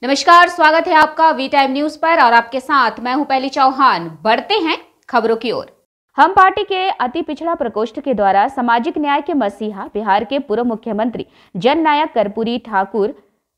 नमस्कार, स्वागत है आपका वी टाइम न्यूज पर और आपके साथ मैं हूं पहली चौहान। बढ़ते हैं खबरों की ओर। हम पार्टी के अति पिछड़ा प्रकोष्ठ के द्वारा सामाजिक न्याय के मसीहा बिहार के पूर्व मुख्यमंत्री जननायक कर्पूरी ठाकुर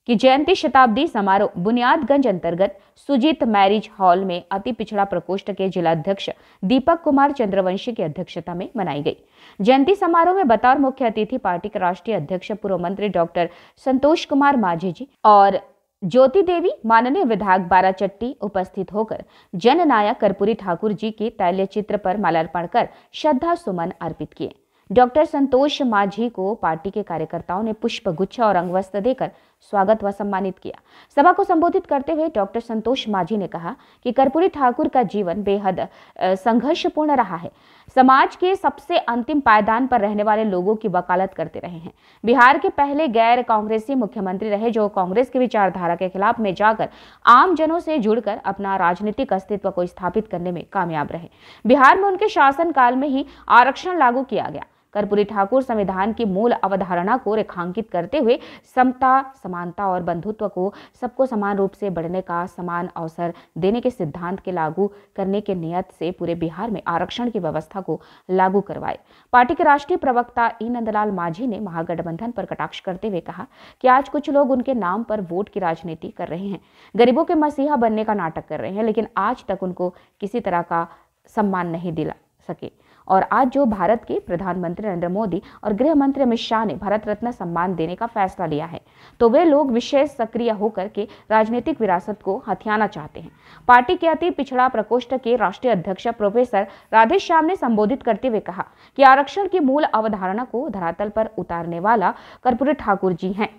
की जयंती शताब्दी समारोह बुनियादगंज अंतर्गत सुजीत मैरिज हॉल में अति पिछड़ा प्रकोष्ठ के जिलाध्यक्ष दीपक कुमार चंद्रवंशी की अध्यक्षता में मनाई गई। जयंती समारोह में बतौर मुख्य अतिथि पार्टी के राष्ट्रीय अध्यक्ष पूर्व मंत्री डॉक्टर संतोष कुमार माझी जी और ज्योति देवी माननीय विधायक बाराचट्टी उपस्थित होकर जननायक कर्पूरी ठाकुर जी के तैल्य चित्र पर माल्यार्पण कर श्रद्धा सुमन अर्पित किए। डॉक्टर संतोष माझी को पार्टी के कार्यकर्ताओं ने पुष्प गुच्छ और अंगवस्त्र देकर स्वागत व सम्मानित किया। सभा को संबोधित करते हुए डॉक्टर संतोष माझी ने कहा कि कर्पूरी ठाकुर का जीवन बेहद संघर्षपूर्ण रहा है। समाज के सबसे अंतिम पायदान पर रहने वाले लोगों की वकालत करते रहे हैं। बिहार के पहले गैर कांग्रेसी मुख्यमंत्री रहे जो कांग्रेस की विचारधारा के खिलाफ में जाकर आम जनों से जुड़कर अपना राजनीतिक अस्तित्व को स्थापित करने में कामयाब रहे। बिहार में उनके शासनकाल में ही आरक्षण लागू किया गया। कर्पूरी ठाकुर संविधान की मूल अवधारणा को रेखांकित करते हुए समता, समानता और बंधुत्व को सबको समान रूप से बढ़ने का समान अवसर देने के सिद्धांत के लागू करने के नियत से पूरे बिहार में आरक्षण की व्यवस्था को लागू करवाए। पार्टी के राष्ट्रीय प्रवक्ता ई नंदलाल माझी ने महागठबंधन पर कटाक्ष करते हुए कहा कि आज कुछ लोग उनके नाम पर वोट की राजनीति कर रहे हैं, गरीबों के मसीहा बनने का नाटक कर रहे हैं, लेकिन आज तक उनको किसी तरह का सम्मान नहीं दिला सके। और आज जो भारत के प्रधानमंत्री नरेंद्र मोदी और गृह मंत्री अमित शाह ने भारत रत्न सम्मान देने का फैसला लिया है, तो वे लोग विशेष सक्रिय होकर के राजनीतिक विरासत को हथियाना चाहते हैं। पार्टी के अति पिछड़ा प्रकोष्ठ के राष्ट्रीय अध्यक्ष प्रोफेसर राधेश्याम ने संबोधित करते हुए कहा कि आरक्षण की मूल अवधारणा को धरातल पर उतारने वाला कर्पूरी ठाकुर जी हैं।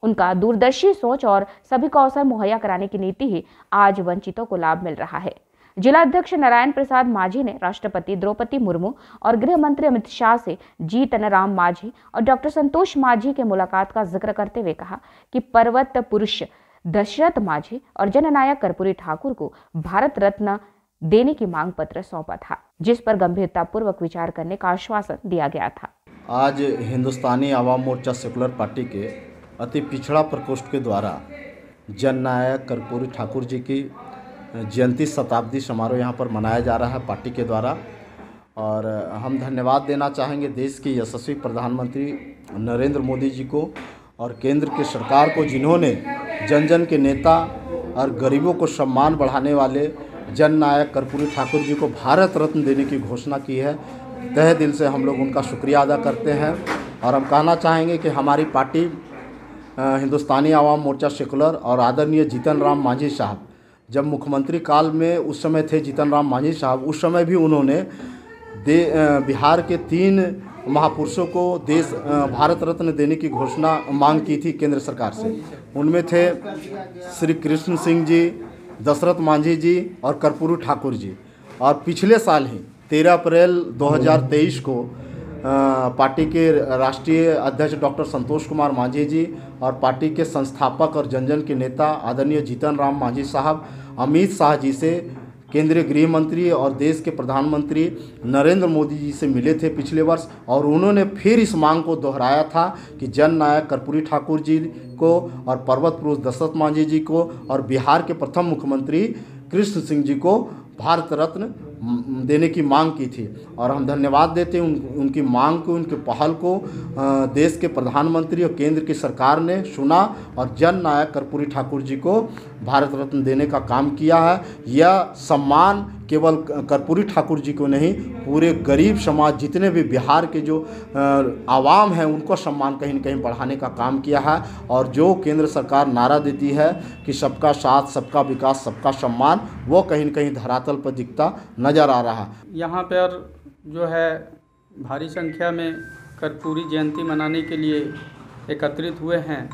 उनका दूरदर्शी सोच और सभी को अवसर मुहैया कराने की नीति ही आज वंचितों को लाभ मिल रहा है। जिला अध्यक्ष नारायण प्रसाद माझी ने राष्ट्रपति द्रौपदी मुर्मू और गृह मंत्री अमित शाह से जीतन राम माझी और डॉक्टर संतोष माझी के मुलाकात का जिक्र करते हुए कहा कि पर्वत पुरुष दशरथ माझी और जननायक कर्पूरी ठाकुर को भारत रत्न देने की मांग पत्र सौंपा था, जिस पर गंभीरता पूर्वक विचार करने का आश्वासन दिया गया था। आज हिंदुस्तानी आवाम मोर्चा सेकुलर पार्टी के अति पिछड़ा प्रकोष्ठ के द्वारा जननायक कर्पूरी ठाकुर जी की जयंती शताब्दी समारोह यहाँ पर मनाया जा रहा है पार्टी के द्वारा। और हम धन्यवाद देना चाहेंगे देश के यशस्वी प्रधानमंत्री नरेंद्र मोदी जी को और केंद्र की सरकार को, जिन्होंने जन जन के नेता और गरीबों को सम्मान बढ़ाने वाले जननायक कर्पूरी ठाकुर जी को भारत रत्न देने की घोषणा की है। तहे दिल से हम लोग उनका शुक्रिया अदा करते हैं। और हम कहना चाहेंगे कि हमारी पार्टी हिंदुस्तानी आवाम मोर्चा सेकुलर और आदरणीय जीतन राम माझी साहब जब मुख्यमंत्री काल में उस समय थे, जीतन राम माझी साहब, उस समय भी उन्होंने बिहार के 3 महापुरुषों को भारत रत्न देने की घोषणा मांग की थी केंद्र सरकार से। उनमें थे श्री कृष्ण सिंह जी, दशरथ माझी जी और कर्पूरी ठाकुर जी। और पिछले साल ही 13 अप्रैल 2023 को पार्टी के राष्ट्रीय अध्यक्ष डॉक्टर संतोष कुमार माझी जी और पार्टी के संस्थापक और जन जन के नेता आदरणीय जीतन राम माझी साहब अमित शाह जी से, केंद्रीय गृह मंत्री और देश के प्रधानमंत्री नरेंद्र मोदी जी से मिले थे पिछले वर्ष। और उन्होंने फिर इस मांग को दोहराया था कि जननायक कर्पूरी ठाकुर जी को और पर्वत पुरुष दशरथ माझी जी को और बिहार के प्रथम मुख्यमंत्री कृष्ण सिंह जी को भारत रत्न देने की मांग की थी। और हम धन्यवाद देते हैं उनकी मांग को, उनके पहल को देश के प्रधानमंत्री और केंद्र की सरकार ने सुना और जननायक कर्पूरी ठाकुर जी को भारत रत्न देने का काम किया है। यह सम्मान केवल कर्पूरी ठाकुर जी को नहीं, पूरे गरीब समाज, जितने भी बिहार के जो आवाम हैं, उनको सम्मान कहीं न कहीं बढ़ाने का काम किया है। और जो केंद्र सरकार नारा देती है कि सबका साथ, सबका विकास, सबका सम्मान, वो कहीं न कहीं धरातल पर दिखता नज़र आ रहा है। यहाँ पर जो है भारी संख्या में कर्पूरी जयंती मनाने के लिए एकत्रित हुए हैं।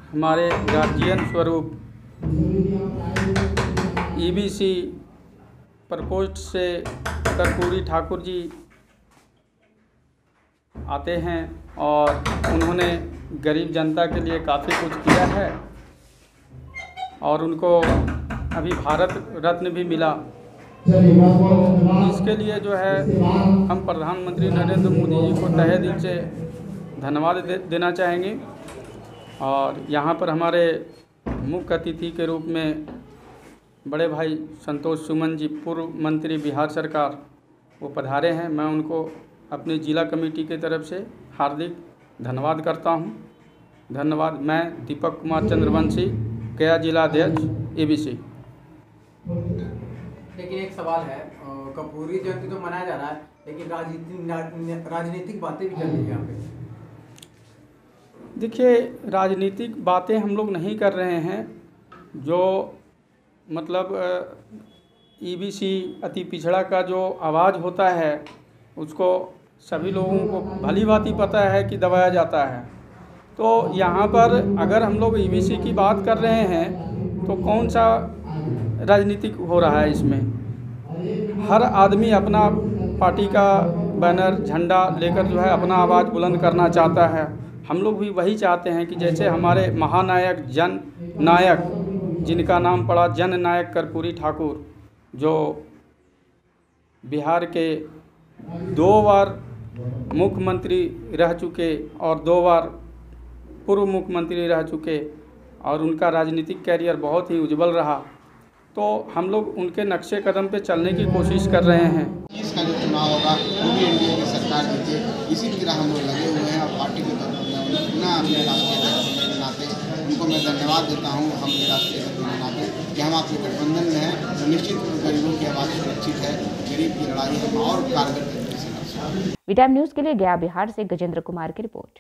हमारे गार्जियन स्वरूप ईबीसी प्रकोष्ठ से कर्पूरी ठाकुर जी आते हैं और उन्होंने गरीब जनता के लिए काफ़ी कुछ किया है और उनको अभी भारत रत्न भी मिला। इसके लिए जो है हम प्रधानमंत्री नरेंद्र मोदी जी को तहे दिल से धन्यवाद देना चाहेंगे और यहाँ पर हमारे मुख्य अतिथि के रूप में बड़े भाई संतोष सुमन जी, पूर्व मंत्री बिहार सरकार, वो पधारे हैं। मैं उनको अपनी जिला कमेटी की तरफ से हार्दिक धन्यवाद करता हूँ। धन्यवाद। मैं दीपक कुमार चंद्रवंशी, गया जिला अध्यक्ष ABC। लेकिन एक सवाल है, कर्पूरी जयंती तो मनाया जा रहा है, लेकिन राजनीतिक बातें भी चल रही है यहाँ पे। देखिए, राजनीतिक बातें हम लोग नहीं कर रहे हैं। जो मतलब EBC अति पिछड़ा का जो आवाज़ होता है उसको सभी लोगों को भली भांति पता है कि दबाया जाता है। तो यहाँ पर अगर हम लोग EBC की बात कर रहे हैं तो कौन सा राजनीतिक हो रहा है इसमें? हर आदमी अपना पार्टी का बैनर, झंडा लेकर जो है अपना आवाज़ बुलंद करना चाहता है। हम लोग भी वही चाहते हैं कि जैसे हमारे महानायक, जन नायक, जिनका नाम पड़ा जन नायक कर्पूरी ठाकुर, जो बिहार के 2 बार मुख्यमंत्री रह चुके और 2 बार पूर्व मुख्यमंत्री रह चुके और उनका राजनीतिक कैरियर बहुत ही उज्जवल रहा, तो हम लोग उनके नक्शे कदम पे चलने की कोशिश कर रहे हैं। इसका जो चुनाव होगा वो भी एनडीए की सरकार जीते, इसी तरह हम लोग लगे हुए हैं। और पार्टी के तौर पर मैं पुनः अपने राष्ट्रीय अध्यक्ष के नाते उनको मैं धन्यवाद देता हूँ, हम राष्ट्रीय अध्यक्ष के नाते, कि हम आपके गठबंधन में हैं। तो निश्चित रूप गरीबों की आवाज़ सुरक्षित है, गरीब की लड़ाई हम और कारगर तरीके से लड़ सकते हैं। वी टाइम न्यूज़ के लिए गया बिहार से गजेंद्र कुमार की रिपोर्ट।